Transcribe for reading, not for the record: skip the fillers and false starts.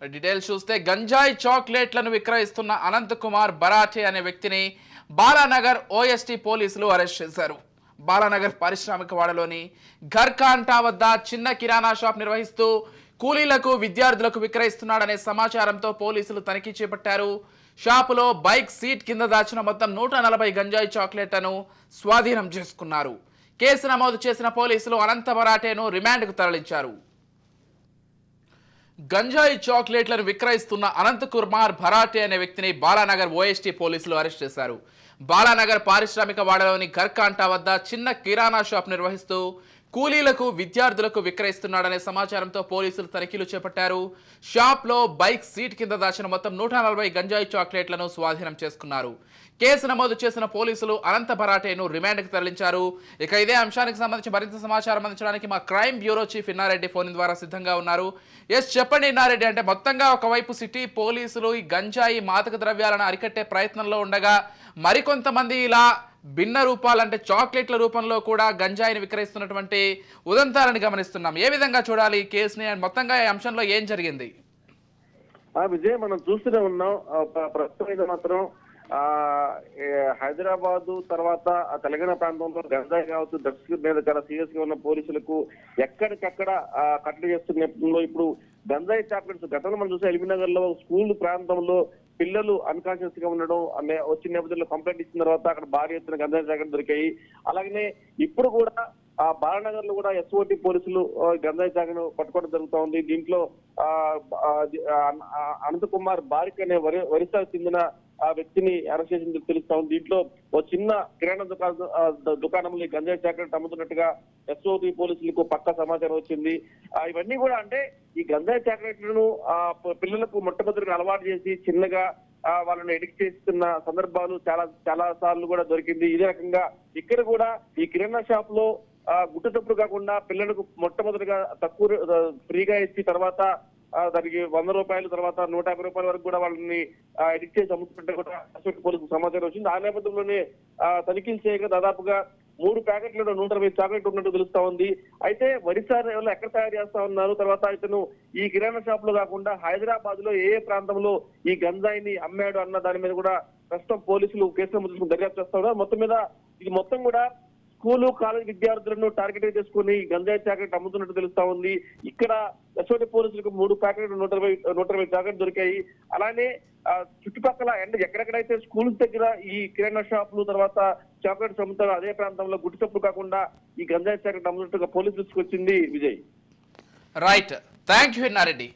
Details చూస్తే గంజాయి చాక్లెట్లను విక్రయిస్తున్న అనంత్ కుమార్ బరాటే అనే వ్యక్తిని బాలానగర్ ఓఎస్టీ పోలీసులు అరెస్ట్ చేశారు. బాలానగర్ పారిశ్రామిక వాడలోని ఘర్కాంటా వద్ద చిన్న కిరాణా షాప్ నిర్వహిస్తూ కూలీలకు విద్యార్థులకు విక్రయిస్తున్నాడనే సమాచారంతో పోలీసులు తనిఖీ చేపట్టారు. షాపులో బైక్ సీట్ కింద దాచిన మొత్తం 140 గంజాయి చాక్లెట్లను స్వాధీనం చేసుకున్నారు. కేసు నమోదు చేసిన పోలీసులు అనంత బరాటేను రిమాండ్కు తరలించారు. గంజాయి చాక్లెట్లను విక్రయిస్తున్న అనంత్ కుమార్ భరాటే అనే వ్యక్తిని బాలానగర్ ఓఎస్టీ పోలీసులు అరెస్ట్ చేశారు. బాలానగర్ పారిశ్రామిక వాడలోని ఘర్కాంటా వద్ద చిన్న కిరాణా షాప్ నిర్వహిస్తూ కూలీలకు విద్యార్థులకు విక్రయిస్తున్నాడనే సమాచారంతో పోలీసులు తనిఖీలు చేపట్టారు. షాప్లో బైక్ సీట్ కింద దాచిన మొత్తం 140 గంజాయి చాక్లెట్లను స్వాధీనం చేసుకున్నారు. కేసు నమోదు చేసిన పోలీసులు అనంత బరాటేను రిమాండ్కు తరలించారు. ఇక ఇదే అంశానికి సంబంధించి మరింత సమాచారం అందించడానికి మా crime bureau chief Inna Reddy phone ద్వారా సిద్ధంగా ఉన్నారు. చెప్పండి ఇన్నారెడ్డి, అంటే మొత్తంగా ఒకవైపు సిటీ పోలీసులు ఈ గంజాయి మాదక ద్రవ్యాలను అరికట్టే ప్రయత్నంలో ఉండగా మరికొంతమంది ఇలా భిన్న రూపాలు అంటే చాక్లెట్ల రూపంలో కూడా గంజాయిని విక్రయిస్తున్నటువంటి ఉదంతాలను గమనిస్తున్నాం. ఏ విధంగా చూడాలి ఈ కేసుని, మొత్తంగా ఈ అంశంలో ఏం జరిగింది? విజయ్, మనం చూస్తూనే ఉన్నాం. ప్రస్తుతం మాత్రం హైదరాబాద్ తర్వాత తెలంగాణ ప్రాంతంలో గంజాయి కావచ్చు, డ్రగ్స్ మీద చాలా సీరియస్ గా ఉన్న పోలీసులకు ఎక్కడికక్కడ కట్టడి చేస్తున్న నేపథ్యంలో ఇప్పుడు గంజాయి చాక్లెట్స్ గతంలో మనం చూసే ఎల్బీనగర్ లో స్కూల్ ప్రాంతంలో పిల్లలు అన్కాన్షియస్ గా ఉండడం వచ్చిన నేపథ్యంలో కంప్లైంట్ ఇచ్చిన తర్వాత అక్కడ భారీ ఎత్తున గంజాయి చాక్లెట్ దొరికాయి. అలాగనే ఇప్పుడు కూడా బాలనగర్ లో కూడా ఎస్ఓటి పోలీసులు గంజాయి చాక్లెట్ పట్టుకోవడం జరుగుతూ ఉంది. దీంట్లో అనంత్ కుమార్ బారిక్ అనే ఒరిస్సాకు చెందిన ఆ వ్యక్తిని అరెస్ట్ చేసి తెలుస్తా ఉంది. దీంట్లో ఓ చిన్న కిరాణా దుకాణంలో గంజాయి చాక్లెట్ అమ్ముతున్నట్టుగా ఎస్ఓటి పోలీసులకు పక్కా సమాచారం వచ్చింది. ఇవన్నీ కూడా అంటే ఈ గంజాయి చాక్లెట్లను పిల్లలకు మొట్టమొదటిగా అలవాటు చేసి చిన్నగా వాళ్ళని ఎడిక్ట్ చేస్తున్న సందర్భాలు చాలా సార్లు కూడా దొరికింది. ఇదే రకంగా ఇక్కడ కూడా ఈ కిరాణా షాప్ లో గుట్టు తప్పుడు కాకుండా పిల్లలకు మొట్టమొదటిగా తక్కువ ఫ్రీగా ఇచ్చి తర్వాత దానికి 100 రూపాయలు తర్వాత 150 రూపాయల వరకు కూడా వాళ్ళని ఎడిక్ట్ చేసి అమ్ముతుంటే కూడా పోలీసులకు సమాచారం వచ్చింది. ఆ నేపథ్యంలోనే తనిఖీలు చేయగా దాదాపుగా 3 ప్యాకెట్లలో 120 చాక్లెట్ ఉన్నట్టు తెలుస్తా ఉంది. అయితే ఒరిస్సా ఎక్కడ తయారు చేస్తా ఉన్నారు, తర్వాత ఇతను ఈ కిరాణా షాప్ లో కాకుండా హైదరాబాద్ లో ఏ ప్రాంతంలో ఈ గంజాయిని అమ్మాడు అన్న దాని మీద కూడా ప్రస్తుతం పోలీసులు కేసు నమోదు దర్యాప్తు చేస్తా ఉన్నారు. మొత్తం మీద ఇది మొత్తం కూడా స్కూలు కాలేజ్ విద్యార్థులను టార్గెట్ చేసుకుని గంజాయి చాక్లెట్ అమ్ముతున్నట్టు తెలుస్తా ఉంది. ఇక్కడ ఎస్ఓటి పోలీసులకు 3 ప్యాకెట్లు 120 చాక్లెట్ దొరికాయి. అలానే చుట్టుపక్కల ఎక్కడెక్కడైతే స్కూల్స్ దగ్గర ఈ కిరాణా షాపులు తర్వాత చాక్లెట్స్ అమ్ముతారో అదే ప్రాంతంలో గుట్టు తప్పుడు కాకుండా ఈ గంజాయి చాక్లెట్ అమ్ముతున్నట్టుగా పోలీసులకు వచ్చింది. Vijay, right, thank you Nareddy.